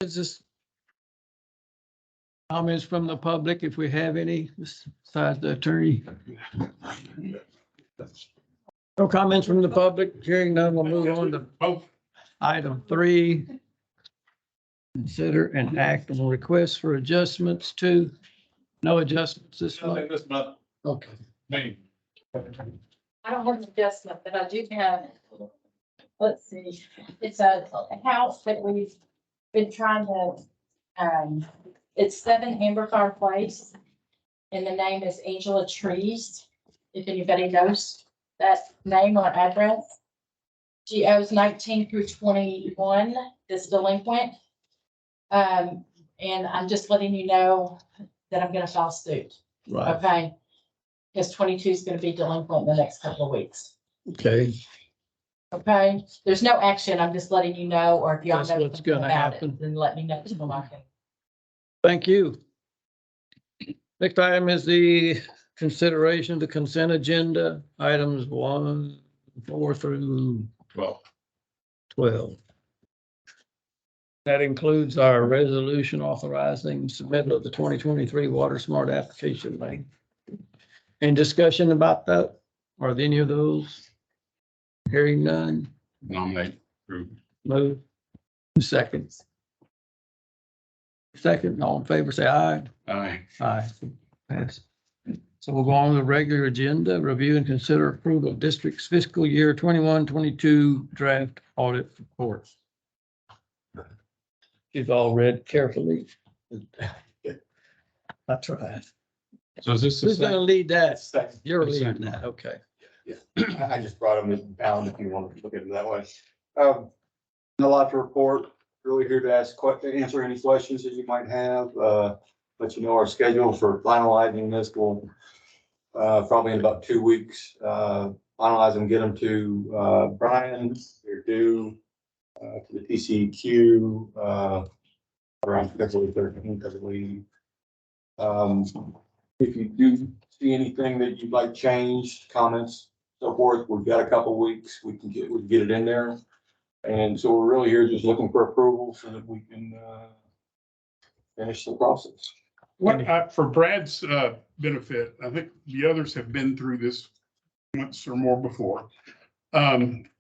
Is this comments from the public, if we have any, besides the attorney? No comments from the public. Hearing none, we'll move on to item 3. Consider and act on requests for adjustments to, no adjustments this month. This month, Okay. May. I don't have an adjustment, but I do have, let's see, it's a house that we've been trying to, it's 7 Amberfire Place. And the name is Angela Trees. If anybody knows that name or address. She owes 19 through 21, this delinquent. And I'm just letting you know that I'm gonna file suit, Right. okay? Because 22 is gonna be delinquent in the next couple of weeks. Okay. Okay, there's no action. I'm just letting you know, or if y'all That's know what's something gonna about happen. it, then let me know so I can. Thank you. Next item is the consideration of the consent agenda, items 1, 4 through 12. That includes our resolution authorizing submittal of the 2023 Water Smart application lane. Any discussion about that? Are there any of those? Hearing none, Nominate. Approve. move. Seconds. Second, all in favor, say aye. Aye. Aye. Pass. So we'll go on to the regular agenda, review and consider approval of district's fiscal year 21-22 draft audit report. You've all read carefully. I tried. So is this the Who's gonna second? lead that? Second. You're The leading second. that, okay. I just brought them down if you want to look at it that way. Not a lot to report, really here to answer any questions that you might have. Let you know our schedule for finalizing this will probably in about 2 weeks. Finalize them, get them to Brian, they're due to the TCEQ around February 13th, I believe. If you do see anything that you'd like changed, comments, so forth, we've got a couple weeks, we can get it in there. And so we're really here just looking for approval so that we can finish the process. What, for Brad's benefit, I think the others have been through this once or more before.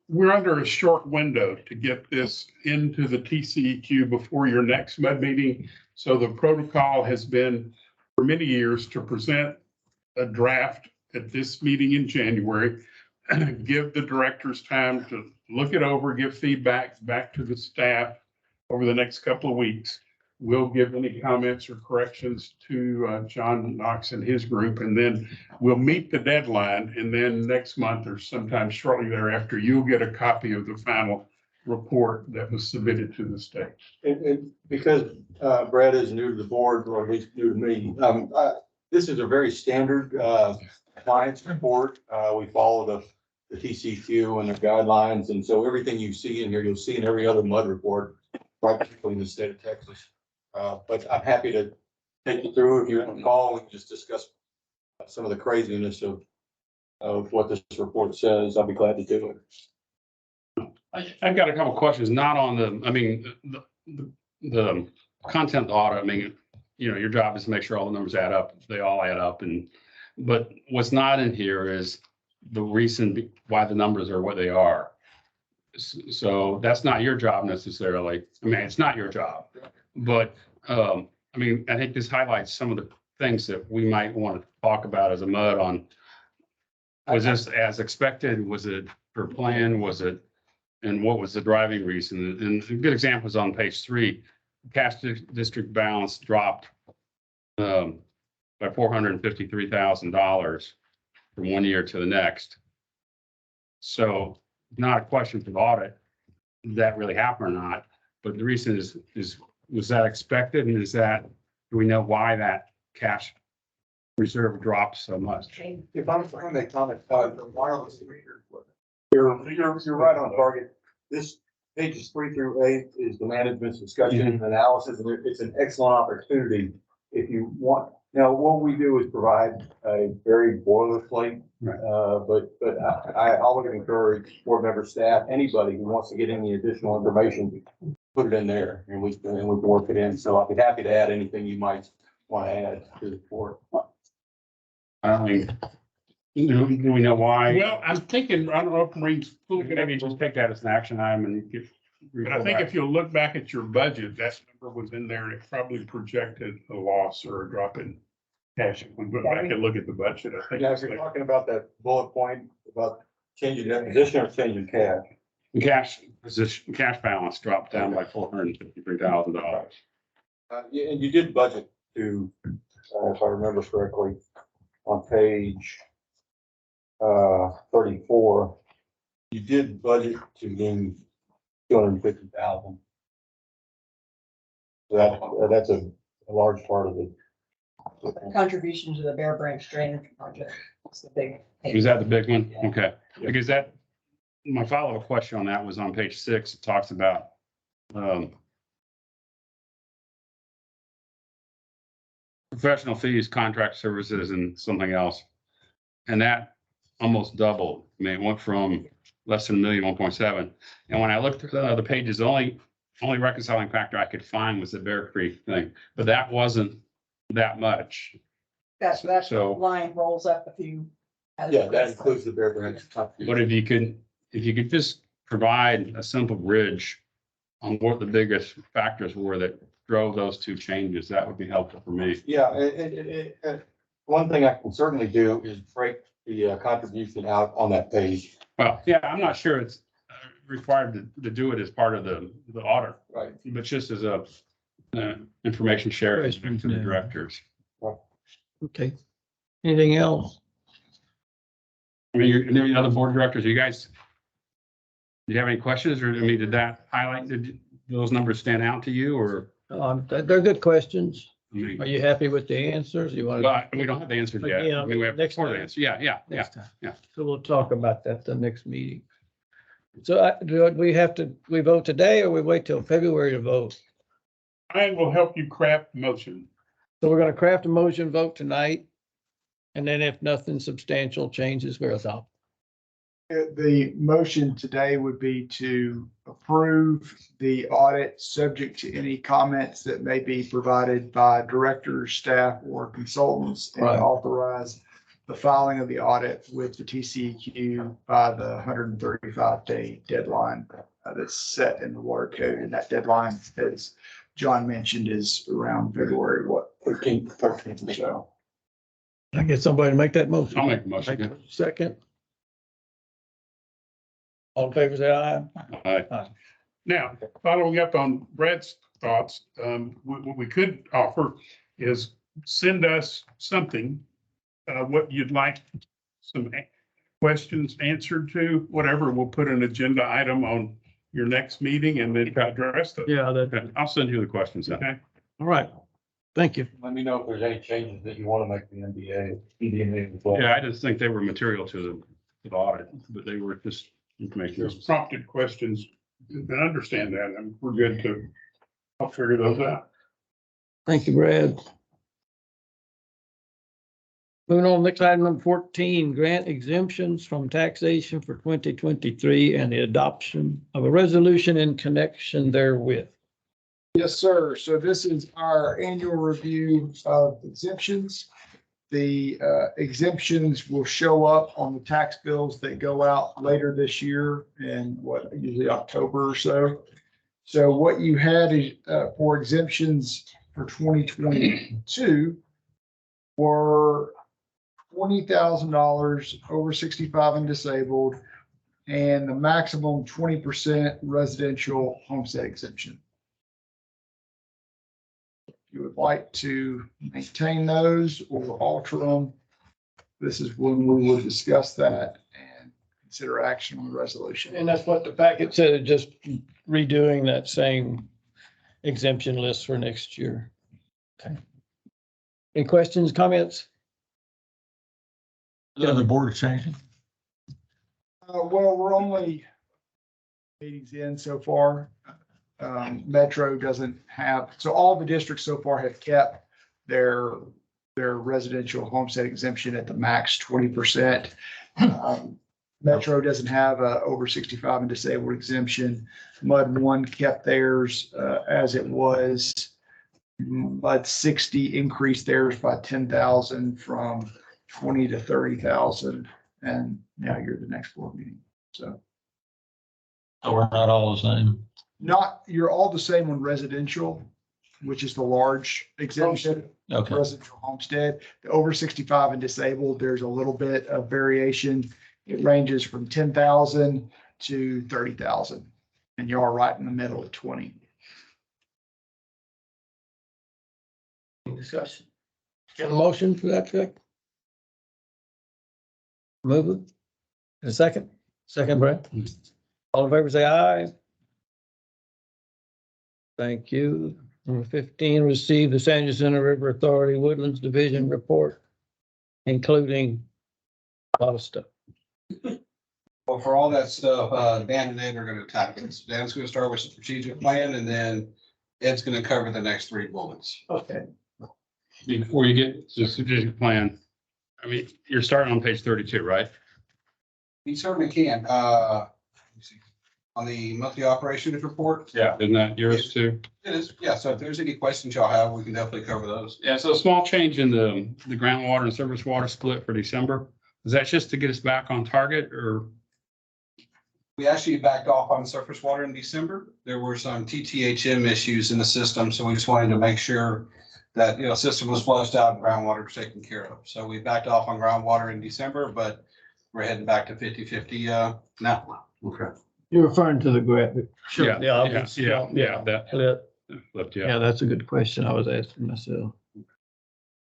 We're under a short window to get this into the TCEQ before your next MUD meeting. So the protocol has been for many years to present a draft at this meeting in January, give the directors time to look it over, give feedback back to the staff over the next couple of weeks. We'll give any comments or corrections to John Knox and his group, and then we'll meet the deadline. And then next month or sometime shortly thereafter, you'll get a copy of the final report that was submitted to the state. And because Brad is new to the board, or at least new to me, this is a very standard compliance report. We follow the TCQ and their guidelines, and so everything you see in here, you'll see in every other MUD report, practically in the state of Texas. But I'm happy to take you through. If you want to call, we can just discuss some of the craziness of what this report says. I'll be glad to do it. I've got a couple of questions, not on the content audit. I mean, you know, your job is to make sure all the numbers add up. They all add up. But what's not in here is the reason why the numbers are what they are. So that's not your job necessarily. I mean, it's not your job, but I mean, I think this highlights some of the things that we might want to talk about as a MUD on. Was this as expected? Was it per plan? Was it, and what was the driving reason? And a good example is on page 3, cash district balance dropped by $453,000 from one year to the next. So not a question for the audit, did that really happen or not? But the reason is was that expected, and do we know why that cash reserve dropped so much? If I'm trying to comment, the wireless reader, you're right on target. This pages 3 through 8 is the management's discussion and analysis, and it's an excellent opportunity if you want. Now, what we do is provide a very boilerplate, Right. but I always encourage board member staff, anybody who wants to get any additional information, put it in there and we can work it in. So I'll be happy to add anything you might want to add to the report. I mean, do we know why? Well, I'm thinking, I don't know if Marine's. Maybe just take that as an action item and get. But I think if you look back at your budget, that number was in there and it probably projected a loss or a drop in cash. If we went back and look at the budget, I think. Yeah, it's if you're like- talking about that bullet point about changing that position or changing cash. The cash position, cash balance dropped down by $453,000. Yeah, and you did budget to, if I remember correctly, on page 34, you did budget to gain 250,000. So that's a large part of it. Contribution to the Bear Branch Drainage Project. It's the big. Was that the big one? Okay, because that, my follow-up question on that was on page 6. It talks about professional fees, contract services, and something else. And that almost doubled. I mean, it went from less than a million, 1.7. And when I looked through the other pages, the only reconciling factor I could find was the Bear Creek thing, but that wasn't that much. That So- line rolls up a few. Yeah, that includes the Bear Branch. But if you could just provide a simple bridge on what the biggest factors were that drove those two changes, that would be helpful for me. Yeah, one thing I can certainly do is break the contribution out on that page. Well, yeah, I'm not sure it's required to do it as part of the audit, Right. but just as a information sharing to the Yeah. directors. Okay. Anything else? I mean, any other board directors, you guys, do you have any questions or, I mean, did that highlight, did those numbers stand out to you or? They're good questions. I mean, Are you happy with the answers? You want to? but we don't have the answers yet. Yeah, I mean, we have next part of the time. answer. Yeah. Next time. yeah. So we'll talk about that the next meeting. So do we vote today or we wait till February to vote? I will help you craft the motion. So we're gonna craft a motion, vote tonight. And then if nothing substantial changes, we're out. The motion today would be to approve the audit, subject to any comments that may be provided by directors, staff, or consultants, and Right. authorize the filing of the audit with the TCEQ by the 135-day deadline that's set in the water code. And that deadline, as John mentioned, is around February, 13th. So. I get somebody to make that motion. I'll make the motion. Second. All in favor, say aye. All right. Now, following up on Brad's thoughts, what we could offer is send us something, what you'd like, some questions answered to, whatever. We'll put an agenda item on your next meeting and then address them. Yeah, Okay, I'll send you the questions then. Okay, all right. Thank you. Let me know if there's any changes that you want to make to the NDA as well. Yeah, I just think they were material to the audit, but they were just information. there's prompted questions. I understand that, and we're good to, I'll figure those out. Thank you, Brad. Moving on, next item number 14, grant exemptions from taxation for 2023 and the adoption of a resolution in connection therewith. Yes, sir. So this is our annual review of exemptions. The exemptions will show up on the tax bills that go out later this year in usually October or so. So what you had is for exemptions for 2022 were $20,000 over 65 and disabled, and the maximum 20% residential homestead exemption. You would like to maintain those or alter them, this is when we will discuss that and consider action on the resolution. And that's what the packet said, just redoing that same exemption list for next year. Okay. Any questions, comments? The board is changing. Well, we're only meetings in so far. Metro doesn't have, so all the districts so far have kept their residential homestead exemption at the max 20%. Metro doesn't have a over 65 and disabled exemption. Mud 1 kept theirs as it was. Mud 60 increased theirs by 10,000 from 20 to 30,000. And now you're the next board meeting. So So we're not all the same. you're all the same on residential, which is the large exemption. Okay. Residential homestead, the over 65 and disabled, there's a little bit of variation. It ranges from 10,000 to 30,000. And you are right in the middle at 20. Any discussion? Get a motion for that, Chuck? Move it. A second? Second, Brett? All in favor, say aye. Thank you. Number 15, receive the San Jacinto River Authority Woodlands Division report, including a lot of stuff. Well, for all that stuff, Dan and Ed are gonna tackle this. Dan's gonna start with strategic plan and then Ed's gonna cover the next 3 bullets. Okay. Before you get to the strategic plan, I mean, you're starting on page 32, right? He certainly can. Let me see. On the monthly operations report. Yeah. Isn't that yours too? It is, yeah. So if there's any questions y'all have, we can definitely cover those. Yeah, so a small change in the groundwater and surface water split for December. Is that just to get us back on target or? We actually backed off on surface water in December. There were some TTHM issues in the system, so we just wanted to make sure that, system was flushed out and groundwater was taken care of. So we backed off on groundwater in December, but we're heading back to 50-50 now. Okay. You're referring to the graphic. Yeah, Yeah, I was- yeah, that Flip. flipped, Yeah, that's a good question. I was asking myself.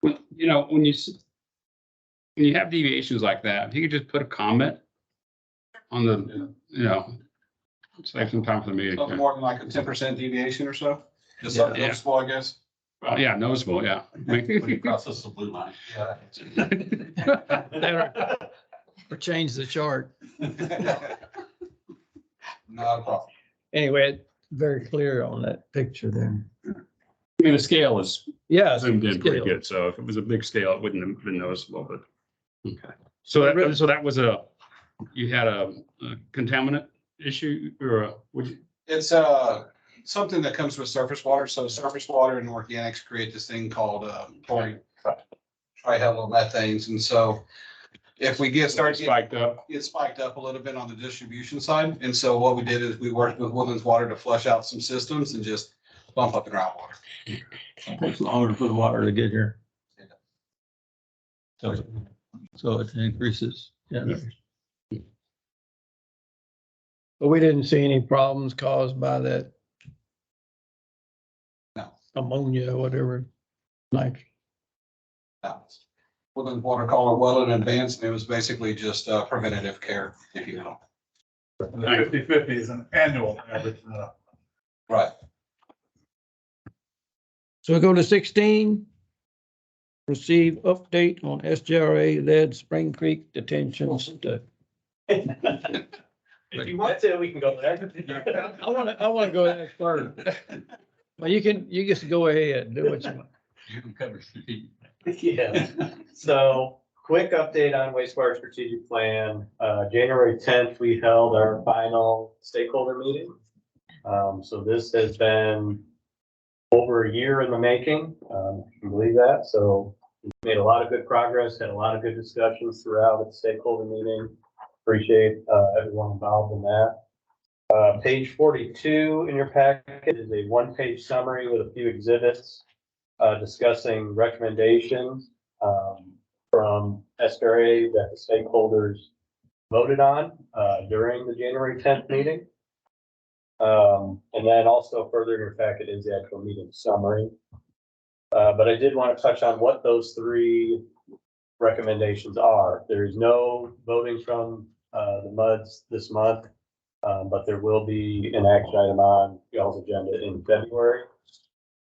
When you have deviations like that, if you could just put a comment on the, save some time for the meeting. Something more than like a 10% deviation or so. Just something Yeah. noticeable, I guess. Well, yeah, noticeable, yeah. Process the blue line. Or change the chart. Not a problem. Anyway, very clear on that picture there. I mean, the scale is Yeah. zoomed in pretty scale. good, so if it was a big scale, it wouldn't have been noticeable, but. Okay. So that was you had a contaminant issue or would you? It's something that comes with surface water. So surface water and organics create this thing called trihalomethanes. And so if we start getting Spiked up. it spiked up a little bit on the distribution side. And so what we did is we worked with Woodlands Water to flush out some systems and just bump up the groundwater. It takes longer for the water to get here. So it increases. Yeah. But we didn't see any problems caused by that No. ammonia or whatever. Like, Now, Woodlands Water called it well in advance, and it was basically just preventative care, if you will. The 50/50 is an annual average. Right. so we go to 16. Receive update on SJRA led Spring Creek detention study. If you want to, we can go there. I want to go there first. Well, you just go ahead, do what you want. You can cover strategic. Yeah, so quick update on wastewater strategic plan. January 10th, we held our final stakeholder meeting. So this has been over a year in the making, if you can believe that. So we made a lot of good progress, had a lot of good discussions throughout at the stakeholder meeting. Appreciate everyone involved in that. Page 42 in your packet is a one-page summary with a few exhibits discussing recommendations from SRA that the stakeholders voted on during the January 10th meeting. And then also further in your packet is the actual meeting summary. But I did want to touch on what those 3 recommendations are. There is no voting from the MUDs this month, but there will be an action item on y'all's agenda in February.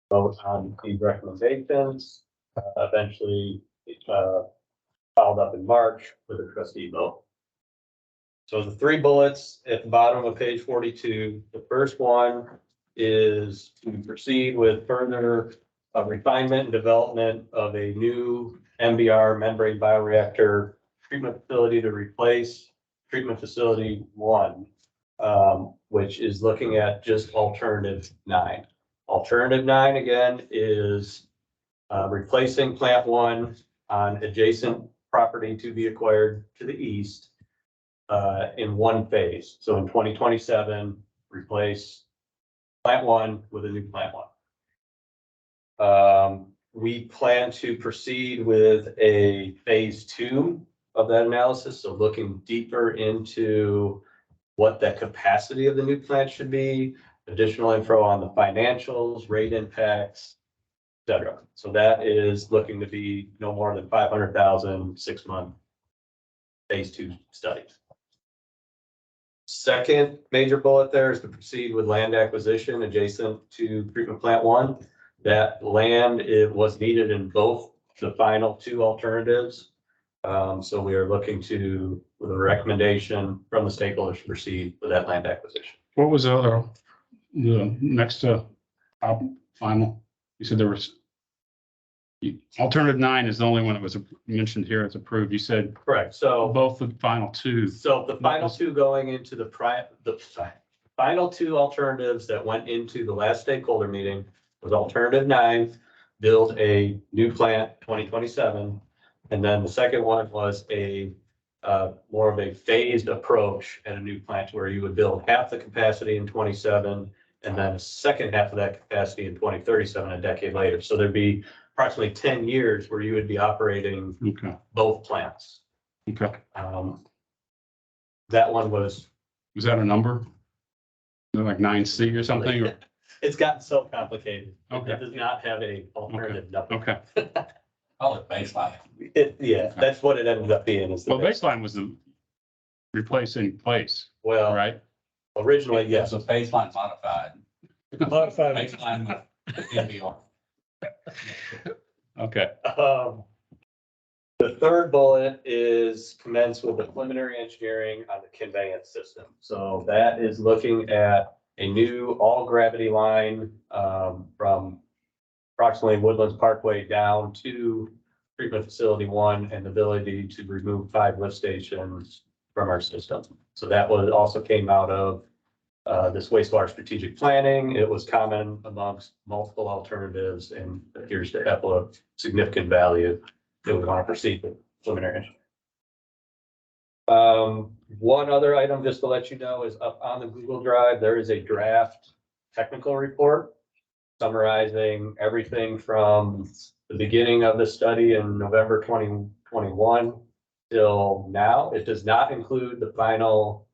Vote on these recommendations, eventually followed up in March with a trustee vote. So the 3 bullets at the bottom of page 42, the first one is to proceed with further refinement and development of a new MBR membrane bioreactor treatment facility to replace treatment facility 1, which is looking at just alternative 9. Alternative 9 again is replacing plant 1 on adjacent property to be acquired to the east in one phase. So in 2027, replace plant 1 with a new plant 1. We plan to proceed with a phase 2 of that analysis. So looking deeper into what the capacity of the new plant should be, additional info on the financials, rate impacts, et cetera. So that is looking to be no more than 500,000, 6-month phase 2 studies. Second major bullet there is to proceed with land acquisition adjacent to treatment plant 1. That land, it was needed in both the final 2 alternatives. So we are looking to, with a recommendation from the stakeholders, to proceed with that land acquisition. What was the next final? You said there was alternative 9 is the only one that was mentioned here as approved. You said Correct. So both the final 2. So the final 2 going into the final 2 alternatives that went into the last stakeholder meeting was alternative 9, build a new plant 2027. And then the second one was a more of a phased approach at a new plant where you would build half the capacity in 27 and then a second half of that capacity in 2037, a decade later. So there'd be approximately 10 years where you would be operating both plants. Okay. That one was that a number? Like 9C or something? Or? It's gotten so complicated. Okay. It does not have a alternative number. Okay. Call it baseline. Yeah, that's what it ended up being is the Well, baseline was the replacing place, well, right? originally, yes. So baseline modified. Modified. Baseline with NBR. Okay. The third bullet is commence with the preliminary engineering on the conveyance system. So that is looking at a new all gravity line from approximately Woodlands Parkway down to treatment facility 1 and the ability to remove 5 lift stations from our system. So that was also came out of this wastewater strategic planning. It was common amongst multiple alternatives and appears to have a significant value that we want to proceed with preliminary. One other item, just to let you know, is up on the Google Drive, there is a draft technical report summarizing everything from the beginning of the study in November 2021 till now. It does not include the final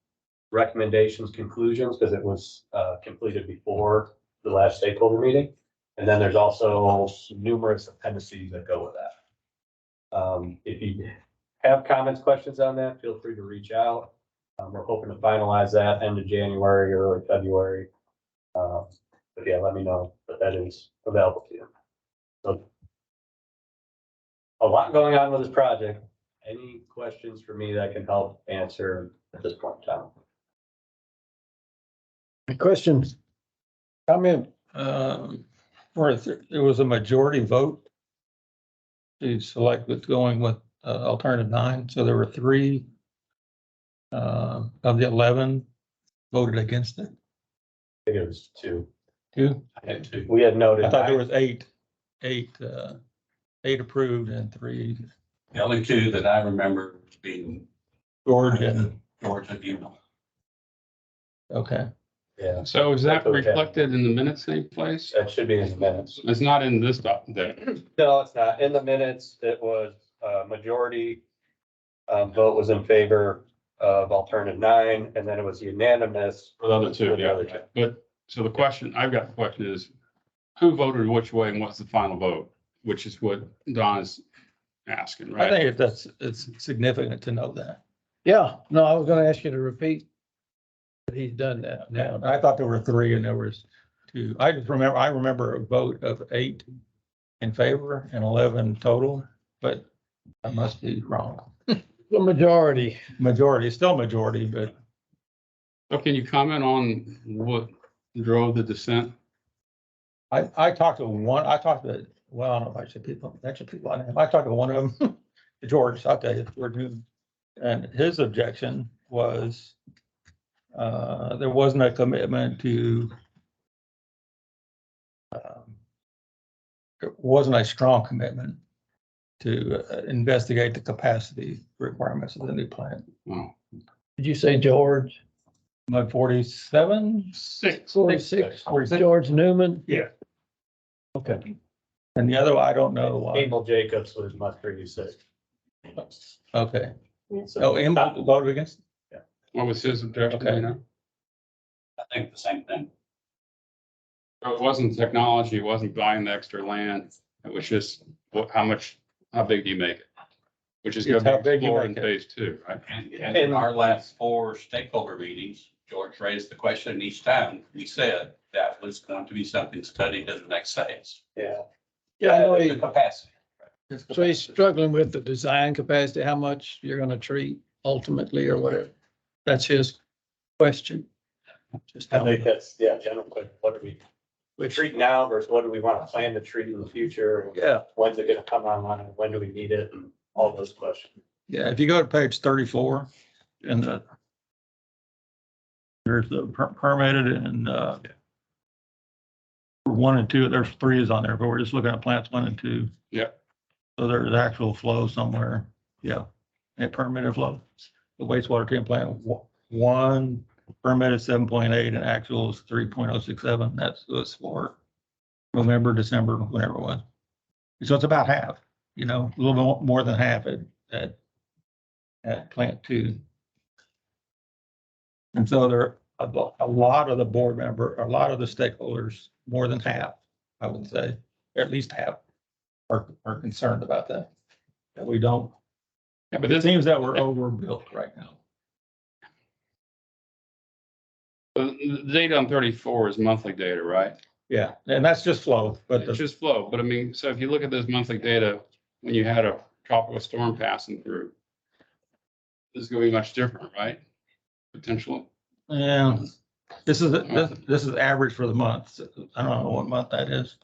recommendations, conclusions, because it was completed before the last stakeholder meeting. And then there's also numerous appendices that go with that. If you have comments, questions on that, feel free to reach out. We're hoping to finalize that end of January, early February. But yeah, let me know, but that is available to you. So a lot going on with this project. Any questions for me that I can help answer at this point in time? Questions? Comment, where there was a majority vote to select with going with alternative 9. So there were 3 of the 11 voted against it. I think it was 2. 2? I had 2. We had noted. I thought there was 8 approved and 3 The only 2 that I remember being George and, George and Eno. okay. Yeah, So is that Okay. reflected in the minutes same place? that should be in the minutes. It's not in this document. No, it's not. In the minutes, it was majority vote was in favor of alternative 9, and then it was unanimous. For the other 2, For the yeah. other 2. But, so the question, I've got the question is, who voted which way and what's the final vote? Which is what Don is asking, I right? think it's significant to know that. Yeah, no, I was gonna ask you to repeat. But he's done that now. I thought there were 3 and there was 2. I remember a vote of 8 in favor and 11 total, but I must be wrong. The majority. Majority, still majority, but So can you comment on what drove the dissent? I talked to, well, I don't know if I should people, I talked to one of them, George, I'll tell you, George Newton. And his objection was, there wasn't a commitment to, it wasn't a strong commitment to investigate the capacity requirements of the new plant. Did you say George? Mud 47? 46, George Newman? Yeah. Okay. And the other, I don't know. Emil Jacobs was my 36. Okay. So- Oh, Emil voted against? What was his objection? Okay. You know? I think the same thing. So it wasn't technology, it wasn't buying the extra land. It was just how big do you make it? Which is It's gonna how be big you explored in make it. phase 2, right? And in our last 4 stakeholder meetings, George raised the question each time. We said that was going to be something studied in the next phase. Yeah. Yeah, I know The he, capacity. so he's struggling with the design capacity, how much you're gonna treat ultimately or whatever. That's his question. Just I think that's, general question. What do we treat now versus what do we want to plan to treat in the future? Yeah, When's it gonna come online? When do we need it? And all those questions. Yeah, if you go to page 34 and there's the permitted and, 1 and 2, there's 3 is on there, but we're just looking at plants 1 and 2. Yeah. So there's actual flow somewhere. Yeah. And permitted flow. The wastewater treatment plant, 1 permitted 7.8 and actual is 3.067. That's was for November, December, whatever it was. So it's about half, a little bit more than half at plant 2. And so there are a lot of the board member, a lot of the stakeholders, more than half, I would say, or at least half are concerned about that. That we don't, Yeah, but it this, seems that we're overbuilt right now. the data on 34 is monthly data, right? Yeah, and that's just flow, but It's just flow, but I mean, so if you look at this monthly data, when you had a tropical storm passing through, this is gonna be much different, right? Potentially. yeah, this is average for the month. I don't know what month that is.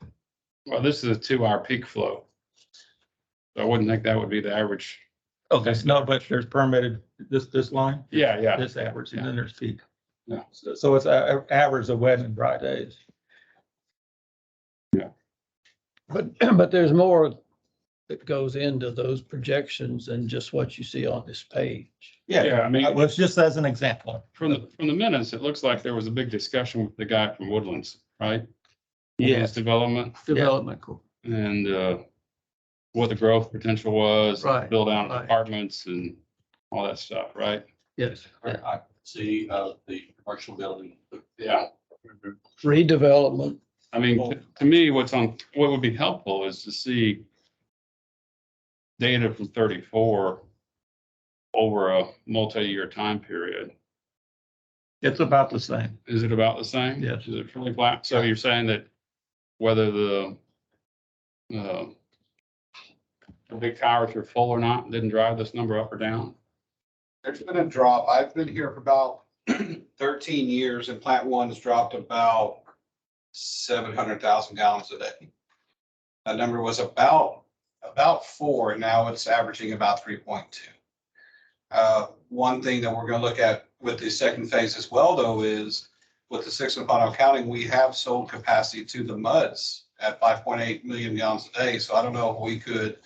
Well, this is a 2-hour peak flow. So I wouldn't think that would be the average. Okay, no, but there's permitted, this line, Yeah. this average, and then there's peak. Yeah. So it's a average of wet and dry days. but there's more that goes into those projections than just what you see on this page. Yeah, I mean, Well, it's just as an example. from the minutes, it looks like there was a big discussion with the guy from Woodlands, right? Yes. Woodlands Development Development. and what the growth potential was, Right, build out right. apartments and all that stuff, right? Yes, I see the commercial building. Yeah. redevelopment. I mean, to me, what would be helpful is to see data from 34 over a multi-year time period. It's about the same. Is it about the same? Yes. Is it fairly flat? So you're saying that whether the big towers are full or not, didn't drive this number up or down? There's been a drop. I've been here for about 13 years and plant 1 has dropped about 700,000 gallons a day. That number was about 4 and now it's averaging about 3.2. One thing that we're going to look at with the second phase as well, though, is with the 6 and final counting, we have sold capacity to the MUDs at 5.8 million gallons a day. So I don't know if we could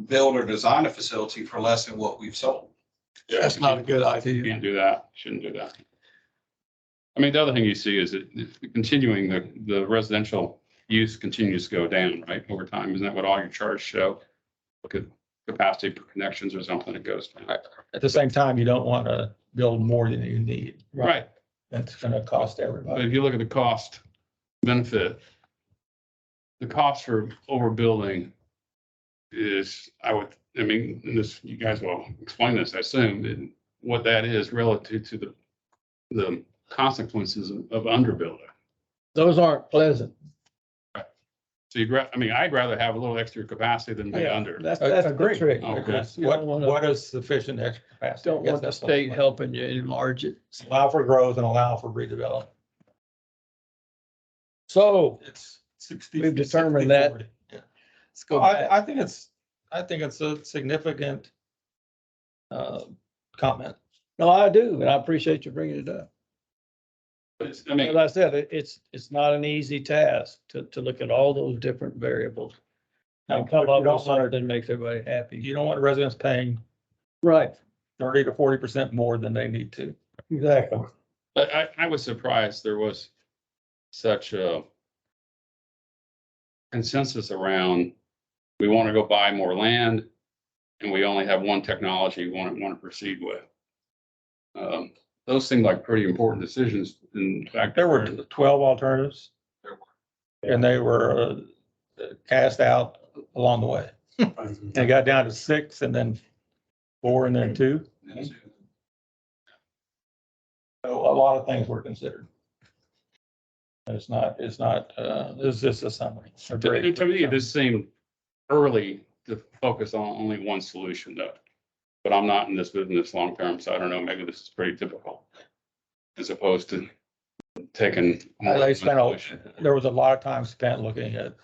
build or design a facility for less than what we've sold. That's not a good You idea. can't do that. Shouldn't do that. I mean, the other thing you see is that continuing the residential use continues to go down, right, over time. Isn't that what all your charts show? Look at capacity per connections or something, it goes down. At the same time, you don't want to build more than you need. Right. That's going to cost But everybody. if you look at the cost benefit, the cost for overbuilding is, I mean, this, you guys will explain this, I assume, and what that is relative to the consequences of underbuilding. Those aren't pleasant. So I'd rather have a little extra capacity than be under. That's the Agreed. trick. Okay. because you don't wanna- What is sufficient extra capacity? Don't want the Yes, that's state what- helping you enlarge it. Allow for growth and allow for redevelopment. So It's 60. We've determined that. 60-40. Yeah. let's go Well, back. I think it's a significant comment. No, I do, and I appreciate you bringing it up. But it's, I mean, As I said, it's not an easy task to look at all those different variables. And come up with something that makes everybody happy. You don't want residents paying Right, 30 to 40% more than they need to. exactly. but I was surprised there was such a consensus around, we want to go buy more land and we only have one technology we want to proceed with. Those seem like pretty important decisions. In fact, There were 12 alternatives. And they were cast out along the way. And it got down to 6 and then 4 and then 2. So a lot of things were considered. It's not, it's just a summary. To me, this seemed early to focus on only one solution though. But I'm not in this business long term, so I don't know, maybe this is pretty typical. As opposed to taking. more They than one spent solution. there was a lot of time spent looking at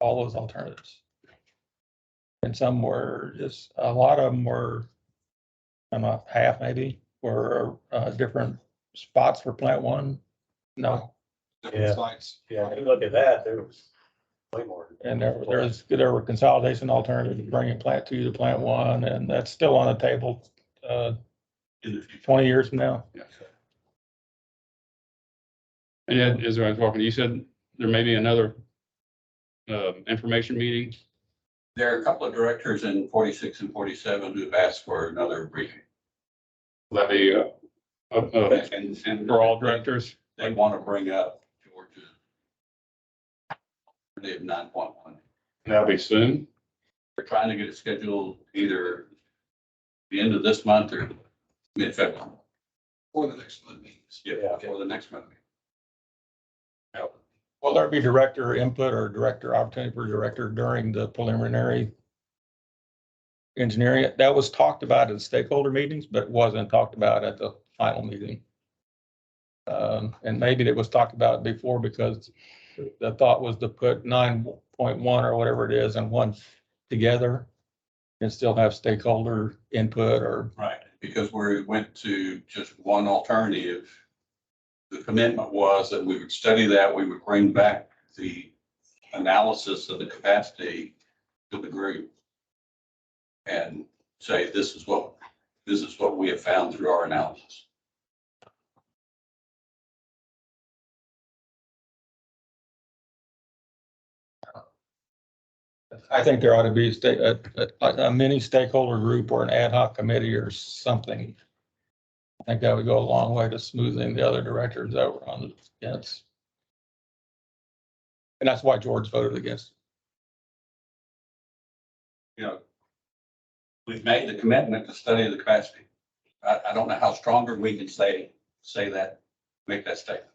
all those alternatives. And some were just, a lot of them were, I don't know, half maybe, were different spots for plant one. No, Yeah. Sites. Yeah, if you look at that, there was way more. and there were consolidation alternatives, bringing plant 2 to plant 1, and that's still on the table, In the future. 20 years from now. Yeah. And yet, as I was walking, you said there may be another information meeting. There are a couple of directors in 46 and 47 who've asked for another briefing. Will that be, And for all directors? they want to bring up Georgia. They have 9.1. That'll be soon. They're trying to get it scheduled either the end of this month or mid-February. For the next one meetings. Yeah, for the next month. Will there be director input or director opportunity for director during the preliminary engineering? That was talked about at stakeholder meetings, but wasn't talked about at the final meeting. And maybe it was talked about before because the thought was to put 9.1 or whatever it is and one together and still have stakeholder input or. Right, because we went to just one alternative. The commitment was that we would study that, we would bring back the analysis of the capacity to the group. And say, this is what we have found through our analysis. I think there ought to be a mini stakeholder group or an ad hoc committee or something. I think that would go a long way to smoothing the other directors that were on the fence. And that's why George voted against. You know, we've made the commitment to study the capacity. I don't know how stronger we can say that, make that statement.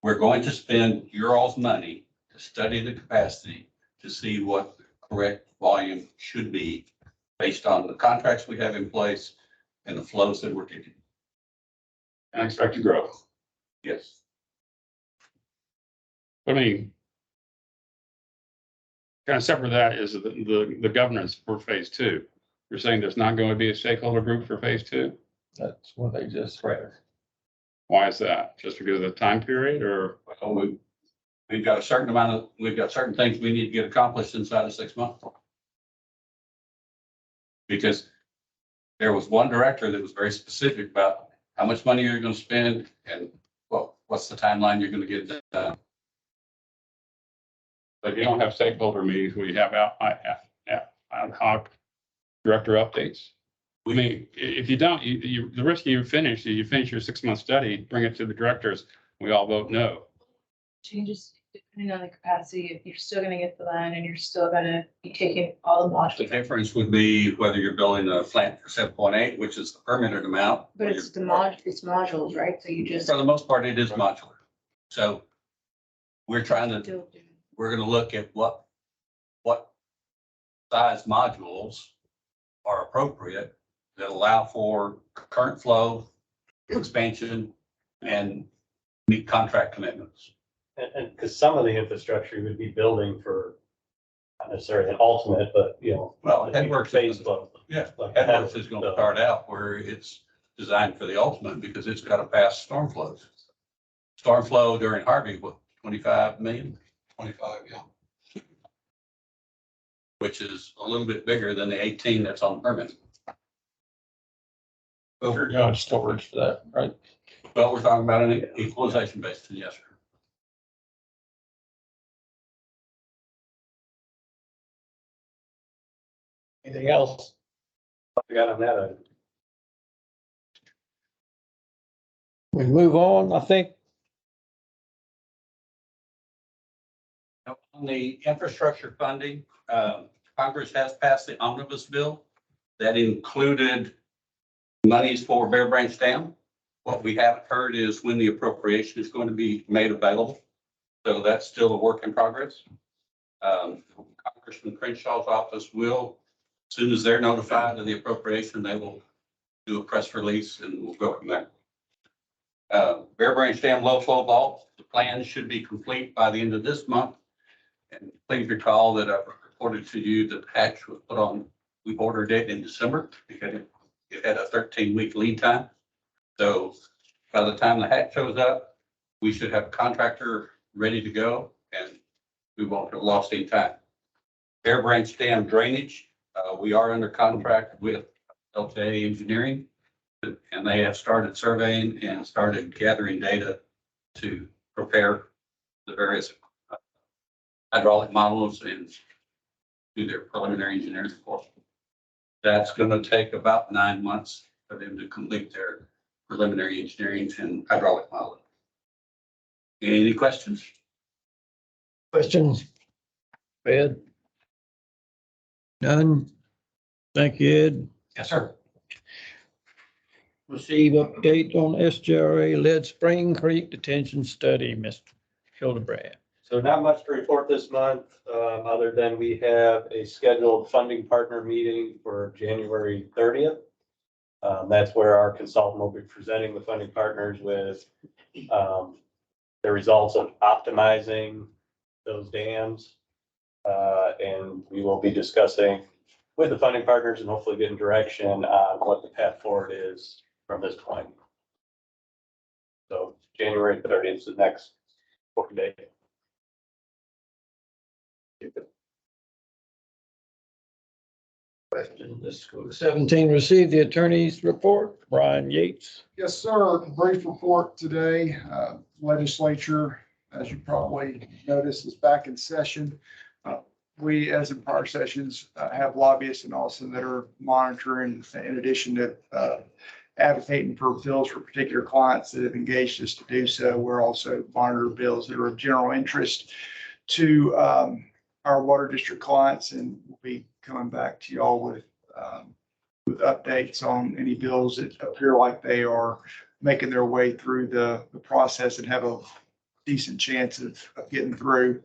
We're going to spend your all's money to study the capacity to see what the correct volume should be based on the contracts we have in place and the flows that we're getting. And expected growth. Yes. I mean, kind of separate that is the governance for phase 2. You're saying there's not going to be a stakeholder group for phase 2? That's what they just read. Why is that? Just because of the time period or? Well, we've got certain things we need to get accomplished inside of 6 months. Because there was one director that was very specific about how much money you're going to spend and what's the timeline you're going to get it done. But you don't have stakeholder meetings where you have ad hoc director updates. I mean, if you don't, the risk you finish your 6-month study, bring it to the directors, we all vote no. Changes depending on the capacity, you're still gonna get the land and you're still gonna be taking all the The modules. difference would be whether you're building a plant for 7.8, which is the permitted amount. But it's it's modules, right? So you just. For the most part, it is modular. So we're going to look at what size modules are appropriate that allow for current flow, expansion, and meet contract commitments. And because some of the infrastructure you would be building for not necessarily an ultimate, but you know. Well, Headworks phase is, load. yeah, Like Headworks is gonna so- start out where it's designed for the ultimate because it's got to pass storm flows. Storm flow during Harvey, what, 25 million, 25, yeah. which is a little bit bigger than the 18 that's on permit. You're going to storage for that, right? Well, we're talking about an equalization basin, yes, sir. Anything else? I got on that. We move on, I think. On the infrastructure funding, Congress has passed the omnibus bill that included monies for Bear Branch Dam. What we haven't heard is when the appropriation is going to be made available. So that's still a work in progress. Congressman Crenshaw's office will, as soon as they're notified of the appropriation, they will do a press release and we'll go from there. Bear Branch Dam low flow vault, the plan should be complete by the end of this month. And please recall that I've reported to you that the hatch was put on, we ordered it in December because it had a 13-week lead time. So by the time the hatch shows up, we should have a contractor ready to go and we won't have lost any time. Bear Branch Dam drainage, we are under contract with LTA Engineering and they have started surveying and started gathering data to prepare the various hydraulic models and do their preliminary engineering report. That's going to take about 9 months for them to complete their preliminary engineering and hydraulic modeling. Any questions? Questions? Ed? None? Thank you, Ed. Yes, sir. Receive update on SGRA Lead Spring Creek Detention Study, Mr. Hildebrand. So not much to report this month, other than we have a scheduled funding partner meeting for January 30th. That's where our consultant will be presenting the funding partners with the results of optimizing those dams. And we will be discussing with the funding partners and hopefully getting direction on what the path forward is from this point. So January 30th is the next book date. Question, let's go to 17, receive the attorney's report, Brian Yates. Yes, sir. Brief report today. Legislature, as you probably noticed, is back in session. We, as in prior sessions, have lobbyists in Austin that are monitoring, in addition to advocating for bills for particular clients that have engaged us to do so. We're also monitoring bills that are of general interest to our water district clients, and we'll be coming back to y'all with updates on any bills that appear like they are making their way through the process and have a decent chance of getting through.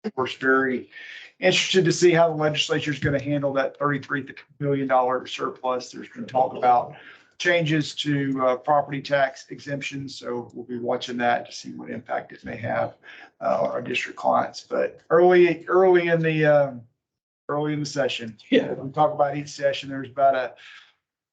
Of course, very interested to see how the legislature is going to handle that $33 billion surplus. There's been talk about changes to property tax exemptions, so we'll be watching that to see what impact it may have on our district clients. But early in the session, Yeah. we talk about each session. There's about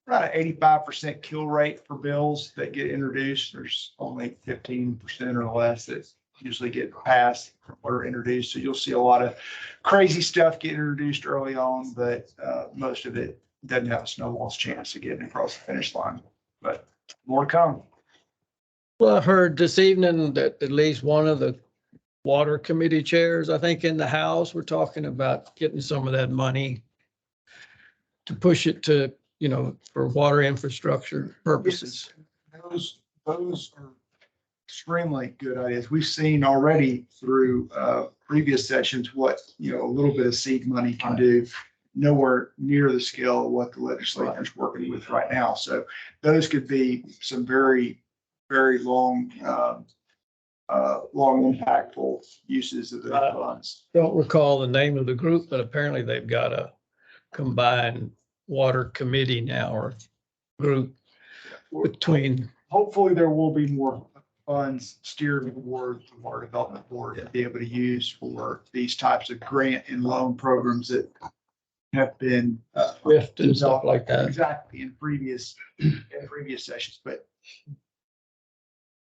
an 85% kill rate for bills that get introduced. There's only 15% or less that usually get passed or introduced. So you'll see a lot of crazy stuff get introduced early on, but most of it doesn't have a snowball's chance of getting across the finish line. But more to come. Well, I heard this evening that at least one of the water committee chairs, I think in the House, we're talking about getting some of that money to push it to, for water infrastructure purposes. Those are extremely good ideas. We've seen already through previous sessions what, a little bit of seed money can do. Nowhere near the scale of what the legislature is working with right now. So those could be some very, very long impactful uses of the funds. Don't recall the name of the group, but apparently they've got a combined water committee now or group between. Hopefully there will be more funds steering board, the Water Development Board, to be able to use for these types of grant and loan programs that have been Swift and stuff like that. exactly in previous sessions, but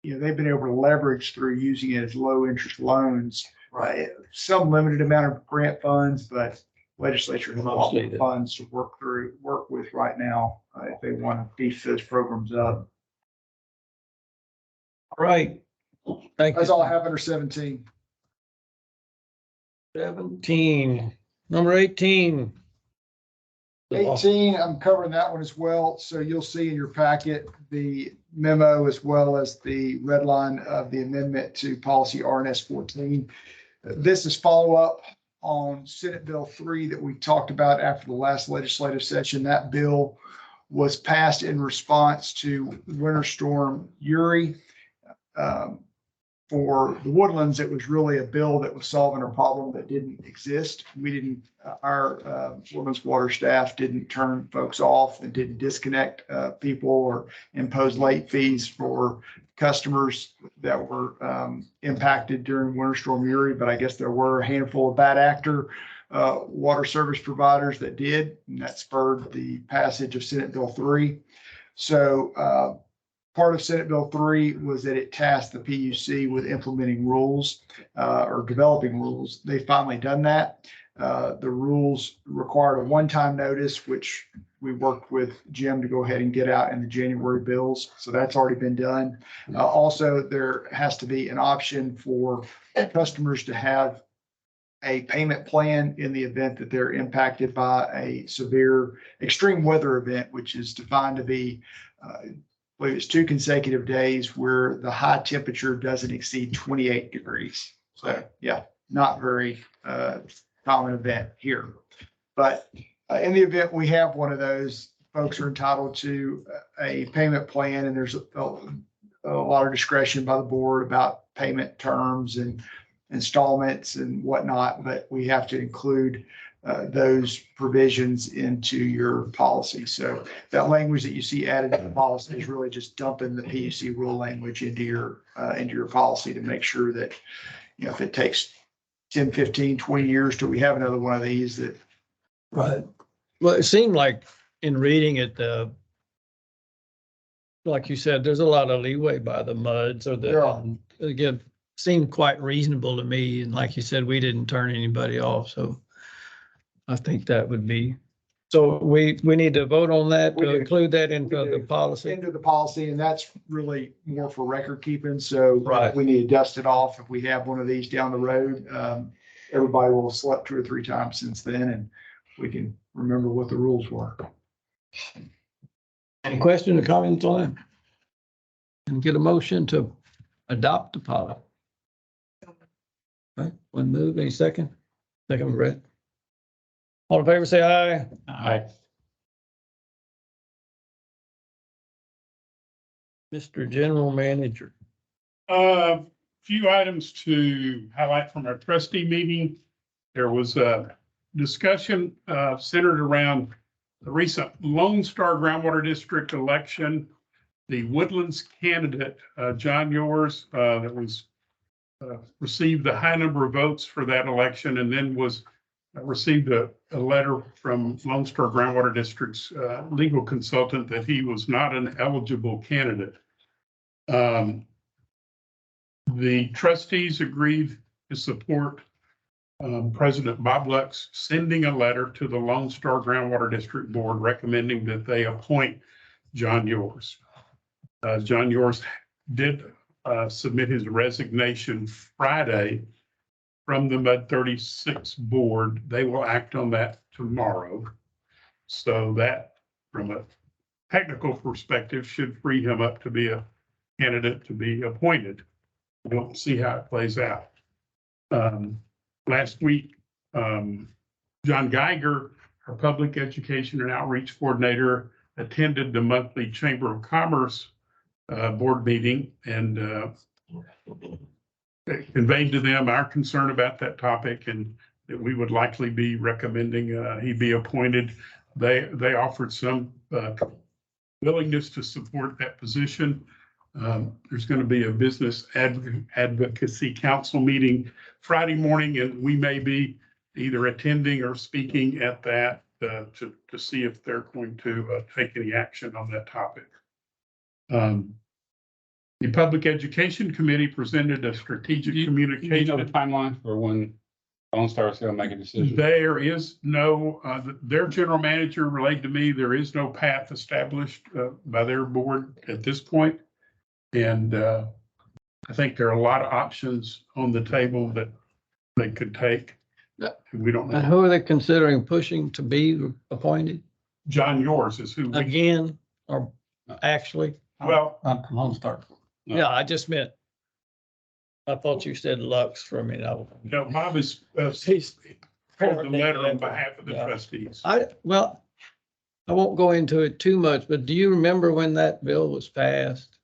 they've been able to leverage through using it as low interest loans, right? Some limited amount of grant funds, but legislature has a lot Mostly more the- funds to work with right now, if they want to beef those programs up. Right. Thank That's you. all I have under 17. 17, number 18. 18, I'm covering that one as well. So you'll see in your packet, the memo as well as the red line of the amendment to policy RNS 14. This is follow up on Senate Bill 3 that we talked about after the last legislative session. That bill was passed in response to Winter Storm Uri. For the Woodlands, it was really a bill that was solving a problem that didn't exist. We didn't, our Woodlands water staff didn't turn folks off and didn't disconnect people or impose late fees for customers that were impacted during Winter Storm Uri. But I guess there were a handful of bad actor water service providers that did, and that spurred the passage of Senate Bill 3. So part of Senate Bill 3 was that it tasked the PUC with implementing rules or developing rules. They've finally done that. The rules required a one-time notice, which we worked with Jim to go ahead and get out in the January bills. So that's already been done. Also, there has to be an option for customers to have a payment plan in the event that they're impacted by a severe extreme weather event, which is defined to be I believe it's 2 consecutive days where the high temperature doesn't exceed 28 degrees. So yeah, not very common event here. But in the event we have one of those, folks are entitled to a payment plan, and there's a lot of discretion by the board about payment terms and installments and whatnot, but we have to include those provisions into your policy. So that language that you see added to the policy is really just dumping the PUC rule language into your policy to make sure that, if it takes 10, 15, 20 years till we have another one of these, that. Right. Well, it seemed like in reading it, like you said, there's a lot of leeway by the MUDs or again, seemed quite reasonable to me. And like you said, we didn't turn anybody off. So I think that would be, so we need to vote on that We to do. include that into the policy. Into the policy, and that's really more for record keeping. So Right. we need to dust it off. If we have one of these down the road, everybody will have slept 2 or 3 times since then, and we can remember what the rules were. Any questions or comments on it? And get a motion to adopt the policy. Right, one move, any second? Second, Brett. All in favor, say aye. Aye. Mr. General Manager. Few items to highlight from our trustee meeting. There was a discussion centered around the recent Lone Star Groundwater District election. The Woodlands candidate, John Yours, that was received the high number of votes for that election, and then was received a letter from Lone Star Groundwater District's legal consultant that he was not an eligible candidate. The trustees agreed to support President Bob Lux sending a letter to the Lone Star Groundwater District Board recommending that they appoint John Yours. John Yours did submit his resignation Friday from the MUD 36 board. They will act on that tomorrow. So that, from a technical perspective, should free him up to be a candidate to be appointed. We'll see how it plays out. Last week, John Geiger, our public education and outreach coordinator, attended the monthly Chamber of Commerce board meeting and conveyed to them our concern about that topic and that we would likely be recommending he be appointed. They offered some willingness to support that position. There's going to be a business advocacy council meeting Friday morning, and we may be either attending or speaking at that to see if they're going to take any action on that topic. The Public Education Committee presented a strategic You know communication. the timeline for when Lone Star is going to make a decision? There is no, their general manager relayed to me, there is no path established by their board at this point. And I think there are a lot of options on the table that they could take. We don't And know. who are they considering pushing to be appointed John Yours is who, we- again, or actually? well, Lone Star. Yeah, I just meant, I thought you said Lux for a minute. no, Bob is, He's. wrote the letter on behalf of the Yeah. trustees. Well, I won't go into it too much, but do you remember when that bill was passed?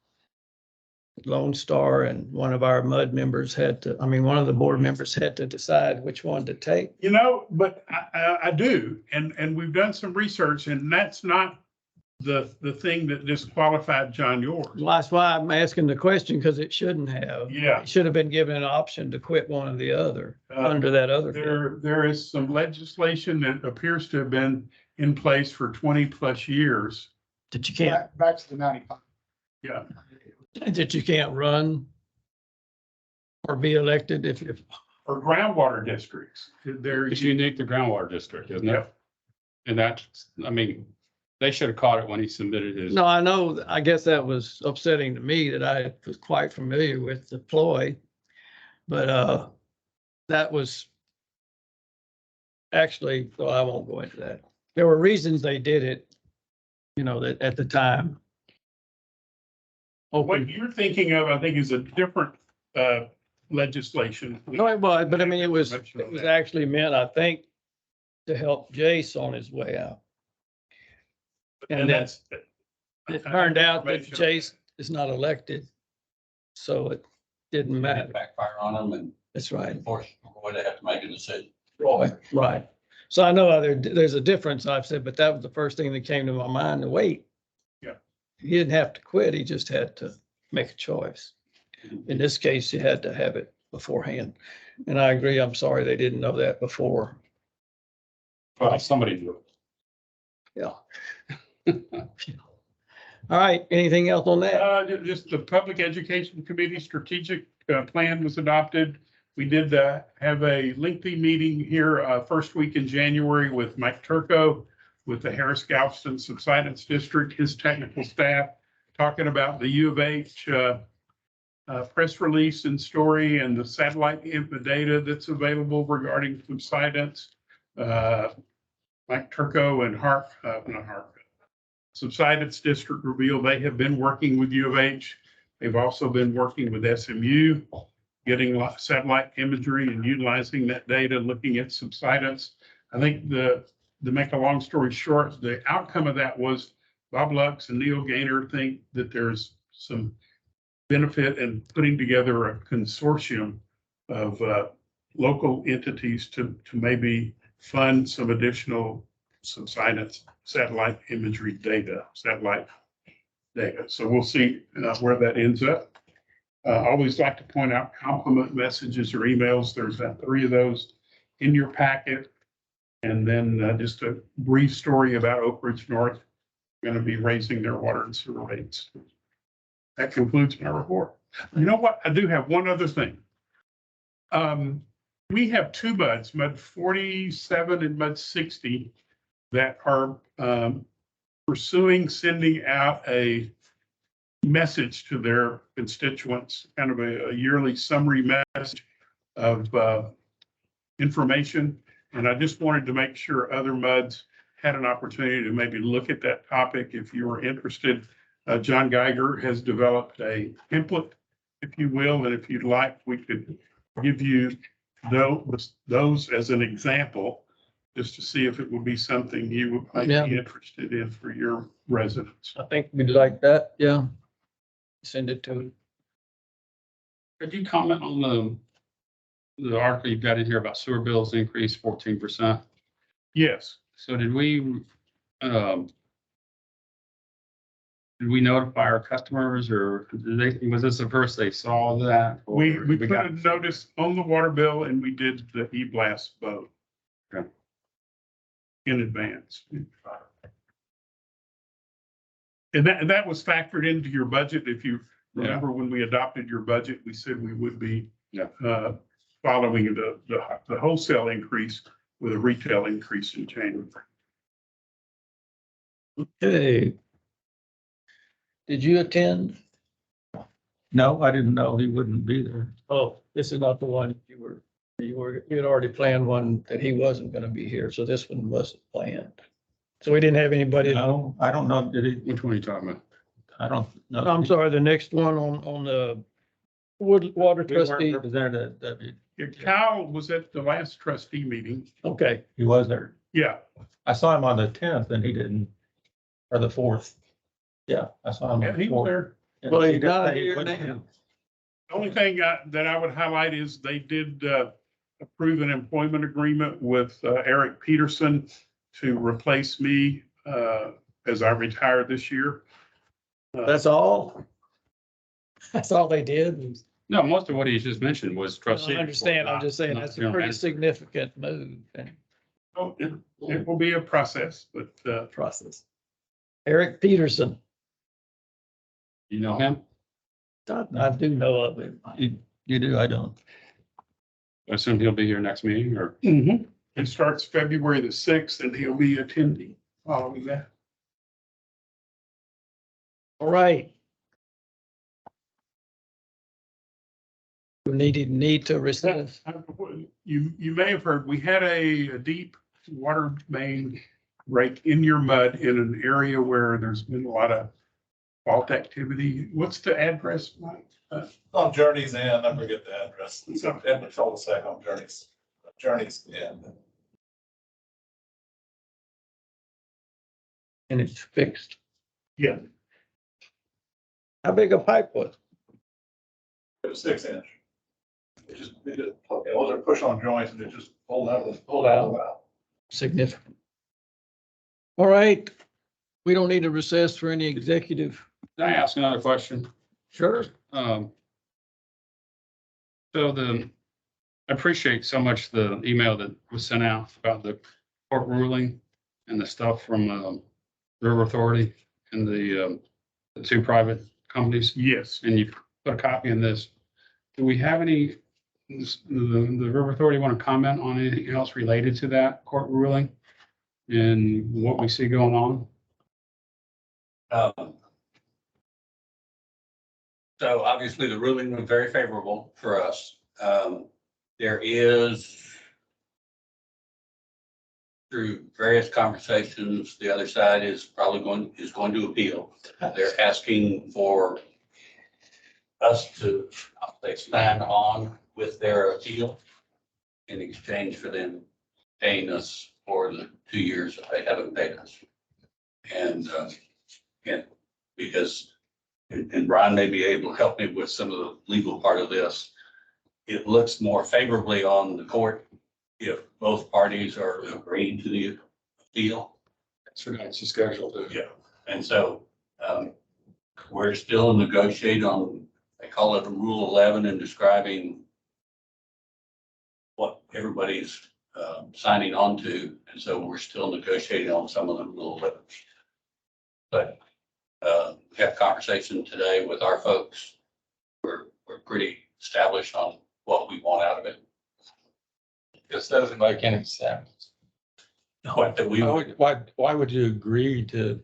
Lone Star and one of our MUD members one of the board members had to decide which one to take. You know, but I do, and we've done some research, and that's not the thing that disqualified John Yours. Well, that's why I'm asking the question, because it shouldn't have. Yeah. It should have been given an option to quit one or the other Uh, under that other. bill. There is some legislation that appears to have been in place for 20+ years. That you can't, Back to the 95. Yeah, that you can't run or be elected if, or groundwater districts. There, It's unique to groundwater district, isn't yeah, it? And that's, I mean, they should have caught it when he submitted his. no, I know, I guess that was upsetting to me that I was quite familiar with the ploy. But, that was actually, well, I won't go into that. There were reasons they did it, that at the time. what you're thinking of, I think, is a different legislation. No, it was, but I mean, it was actually meant, I think, to help Jace on his way out. And that's. It turned out that Jace is not elected, so it didn't matter. Backfire on them and That's right. force Roy to have to make a decision. Right. So I know there's a difference, I've said, but that was the first thing that came to my mind, to wait. Yeah. He didn't have to quit, he just had to make a choice. In this case, you had to have it beforehand. And I agree, I'm sorry they didn't know that before. Well, somebody knew it. Yeah. All right, anything else on that? Just the Public Education Committee strategic plan was adopted. We did have a lengthy meeting here first week in January with Mike Turco with the Harris Galveston Subsidence District, his technical staff, talking about the U of H press release and story and the satellite data that's available regarding subsidence. Mike Turco and Subsidence District revealed they have been working with U of H. They've also been working with SMU, getting satellite imagery and utilizing that data, looking at subsidence. I think to make a long story short, the outcome of that was Bob Lux and Neil Gaynor think that there's some benefit in putting together a consortium of local entities to maybe fund some additional subsidence satellite imagery data, So we'll see where that ends up. I always like to point out compliment messages or emails. There's 3 of those in your packet. And then just a brief story about Oak Ridge North, going to be raising their water and sewer rates. That concludes my report. You know what? I do have one other thing. We have 2 MUDs, MUD 47 and MUD 60, that are pursuing sending out a message to their constituents, kind of a yearly summary message of information. And I just wanted to make sure other MUDs had an opportunity to maybe look at that topic if you were interested. John Geiger has developed a template, if you will, and if you'd like, we could give you those as an example, just to see if it would be something you might be interested in for your residents. I think we'd like that, yeah. Send it to him. Could you comment on the article you've got in here about sewer bills increased 14%? Yes. So did we, Did we notify our customers or did they, was this the first they saw that? or We put got- a notice on the water bill and we did the e-blast vote. Okay. In advance. And that was factored into your budget. If you remember when we adopted your budget, we said we would be Yeah. following the wholesale increase with a retail increase in January. Okay. Did you attend? No, I didn't know he wouldn't be there. Oh, this is not the one you had already planned one that he wasn't gonna be here, so this one wasn't planned. So we didn't have anybody. No, I don't know, did he, Which one are you talking about? I don't know. I'm sorry, the next one on the water We weren't trustee. represented, that Kyle was at the last trustee meeting. Okay, he was there. Yeah, I saw him on the 10th and he didn't, or the 4th. Yeah, I saw him. yeah, on the he was 4th. there. And Well, he he's did not say he here wouldn't now. be. The only thing that I would highlight is they did approve an employment agreement with Eric Peterson to replace me as I retire this year. that's all? That's all they did? No, most of what he just mentioned was I trustee. understand, I'm just saying not that's a general pretty manager. significant move and Oh, it will be a process, but process. Eric Peterson, You know him? I do know of him. You do, I don't. I assume he'll be here next meeting or? it starts February the 6th and he'll be attending following that. All right. We need to recess. You may have heard, we had a deep water main right in your mud in an area where there's been a lot of fault activity. What's the address, Mike? On Journey's End, I forget the address. It's up in the cul-de-sac on Journey's End. And it's fixed. Yeah, How big a pipe was? It was 6-inch. It wasn't push on joints and it just pulled out. Significant. All right. We don't need to recess for any executive. Can I ask another question? Sure. So I appreciate so much the email that was sent out about the court ruling and the stuff from the River Authority and the two private companies. yes. And you put a copy in this. Do we have any, the River Authority want to comment on anything else related to that court ruling and what we see going on? So obviously the ruling was very favorable for us. There is, through various conversations, the other side is probably going to appeal. They're asking for us to, they stand on with their appeal in exchange for them paying us for the 2 years that they haven't paid us. And because, and Brian may be able to help me with some of the legal part of this. It looks more favorably on the court if both parties are agreeing to the appeal. That's what it's scheduled to. Yeah. And so, we're still negotiating on, they call it a Rule 11 and describing what everybody's signing on to. And so we're still negotiating on some of the Rule 11. But we had a conversation today with our folks. We're pretty established on what we want out of it. This doesn't make any sense. What that we would Why would you agree to?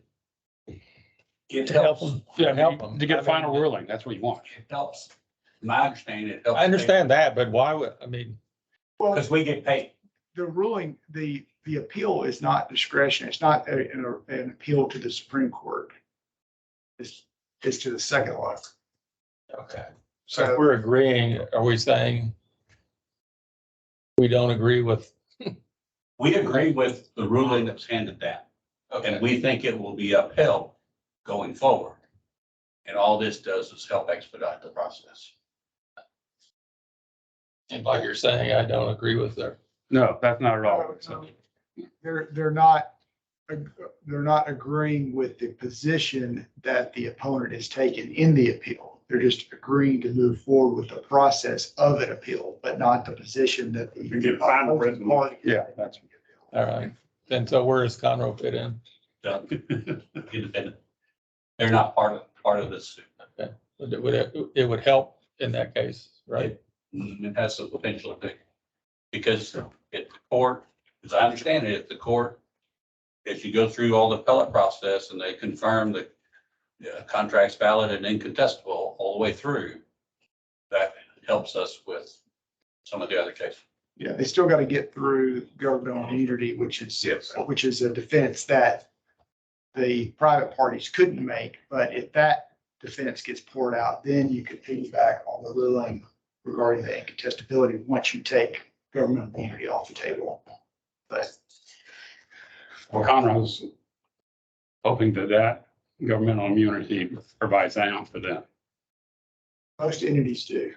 it To help helps. them. Yeah, help them. to get a I mean, final ruling. That's what you want. It helps. My understanding, it helps. I understand that, but why would, I mean, Well, Because we get paid. the ruling, the appeal is not discretion. It's not an appeal to the Supreme Court. It's to the second level. okay. So if we're agreeing, are we saying we don't agree with? We agree with the ruling that's handed down. And we think it will be upheld going forward. And all this does is help expedite the process. And like you're saying, I don't agree with their. No, that's not at all. So, They're not they're not agreeing with the position that the opponent has taken in the appeal. They're just agreeing to move forward with the process of an appeal, but not the position that the You get final resolution. party. Yeah, that's, all right. Then so where does Conroe fit in? Independent. They're not part of this suit. It would help in that case, right? It has the potential to, because if the court, as I understand it, if the court, if you go through all the appellate process and they confirm that contract's valid and incontestable all the way through, that helps us with some of the other cases. Yeah, they still got to get through governmental immunity, which is a defense that the private parties couldn't make. But if that defense gets poured out, then you could piggyback on the ruling regarding the incontestability once you take governmental immunity off the table. But Well, Conroe's hoping that governmental immunity provides that out for them. most entities do.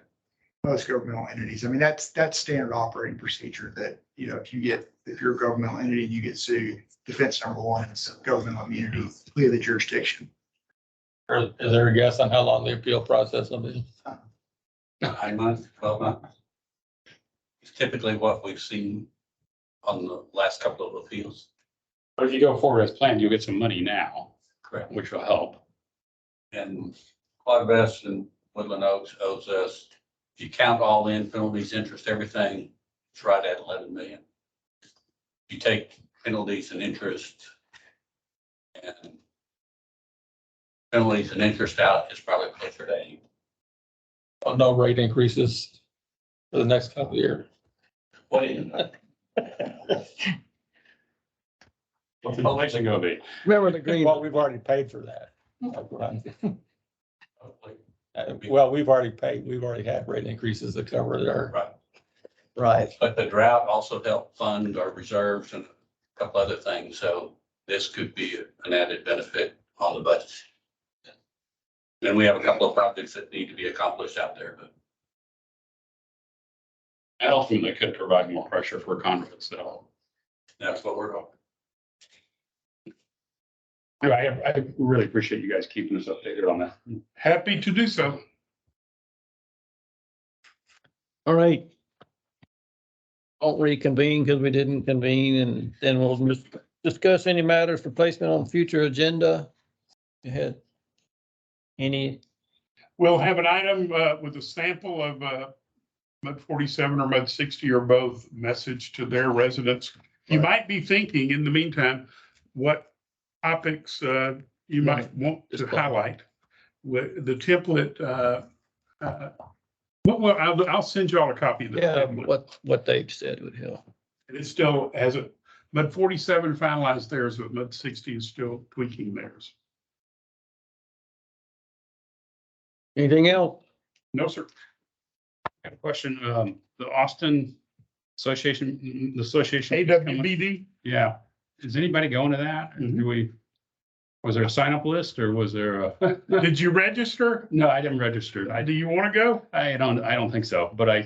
Most governmental entities. I mean, that's standard operating procedure that, you know, if you're a governmental entity, you get sued, defense number one is governmental immunity, clear the jurisdiction. Or is there a guess on how long the appeal process will be? 9 months, 12 months. It's typically what we've seen on the last couple of appeals. But if you go forward as planned, you'll get some money now, Correct. which will help. And Quadvest and Woodland Oaks owes us, if you count all in penalties, interest, everything, it's right at 11 million. If you take penalties and interest and penalties and interest out, it's probably closer to 8. Oh, no rate increases for the next couple of years. What do you know? What's the election gonna be? Remember the green. Well, we've already paid for that. Well, we've already had rate increases that cover their. Right. Right. But the drought also helped fund our reserves and a couple other things, so this could be an added benefit on the budget. Then we have a couple of projects that need to be accomplished out there, but And ultimately could provide more pressure for Conroe itself. that's what we're hoping. Anyway, I really appreciate you guys keeping us updated on that. Happy to do so. All right. Won't reconvene because we didn't convene, and then we'll discuss any matters for placement on future agenda. Go ahead. Any, We'll have an item with a sample of MUD 47 or MUD 60 or both message to their residents. You might be thinking in the meantime, what topics you might want to highlight. With the template, well, I'll send you all a copy of the yeah, template. what they've said would help. And it still has a, MUD 47 finalized theirs, but MUD 60 is still tweaking theirs. Anything else? No, sir. I have a question, the Austin Association, the association. AWBD? Yeah, is anybody going to that? Was there a sign up list or was there a? Did you register? No, I didn't register. Do you want to go? I don't think so, but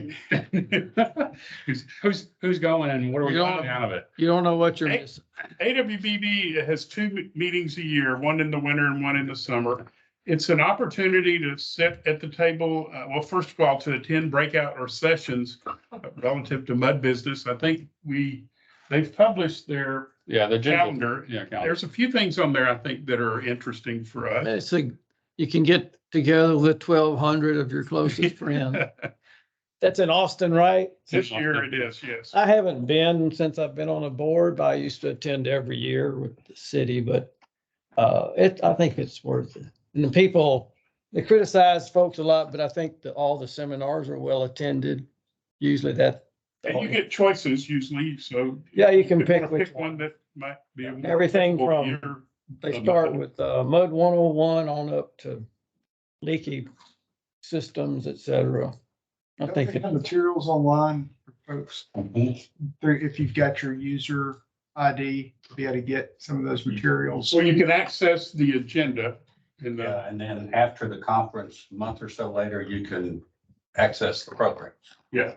who's going and what are we You don't- getting out of it? You don't know what you're Hey. missing. AWBD has two meetings a year, one in the winter and one in the summer. It's an opportunity to sit at the table, well, first of all, to attend breakout or sessions relative to mud business. I think they've published their Yeah, the calendar. Yeah, calendar. There's a few things on there I think that are interesting for us. It's you can get together with 1,200 of your closest friends. That's in Austin, right? This year it is, yes. I haven't been since I've been on a board, but I used to attend every year with the city, but I think it's worth it. And the people, they criticize folks a lot, but I think that all the seminars are well attended. Usually that. And you get choices usually, so. Yeah, you can if wanna pick which one that might be. a more Everything applicable from- year. They start with MUD 101 on up to leaky systems, et cetera. I Don't think they have materials online for folks. If you've got your user ID, to be able to get some of those materials. So you can access the agenda in the. Yeah, and then after the conference, a month or so later, you can access the programs Yeah.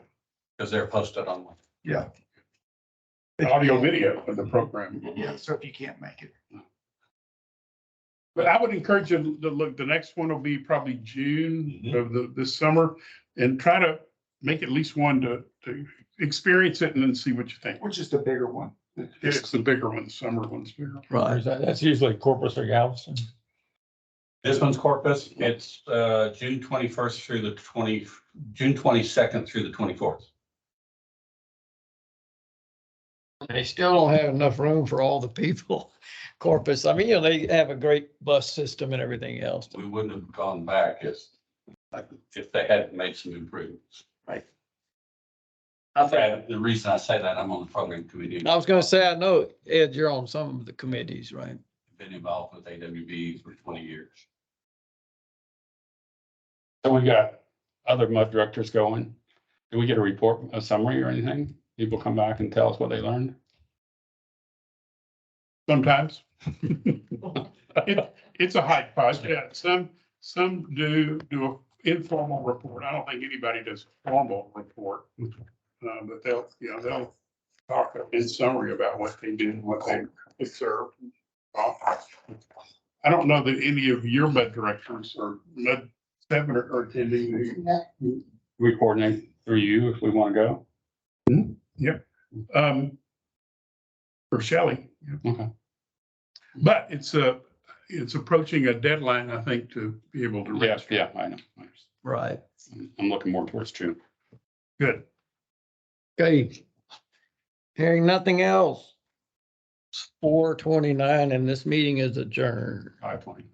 because they're posted online. Yeah. audio video of the program. Yeah, so if you can't make it. But I would encourage you to look, the next one will be probably June of this summer, and try to make at least one to experience it and then see what you think. Which is the bigger one. It's the bigger one, the summer one's bigger. Right. That's usually Corpus or Galveston. This one's Corpus. It's June 21st through the June 22nd through the 24th. They still don't have enough room for all the people. Corpus, I mean, you know, they have a great bus system and everything else. We wouldn't have gone back if they hadn't made some improvements. Right. The reason I say that, I'm on the program committee. I was gonna say, I know, Ed, you're on some of the committees, right? Been involved with AWB for 20 years. So we got other mud directors going. Do we get a report, a summary or anything? People come back and tell us what they learned? Sometimes. It's a hodgepodge. Yeah, some do an informal report. I don't think anybody does a formal report. But they'll talk in summary about what they did and what they observed. I don't know that any of your med directors or med seven are attending. We coordinate through you if we want to go. Yep. For Shelley. Yeah. Okay. But it's approaching a deadline, I think, to be able to. Yeah, I know. Right. I'm looking more towards June. Good. Okay. Hearing nothing else. It's 4:29 and this meeting is adjourned. 5:20.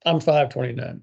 I'm 5:29.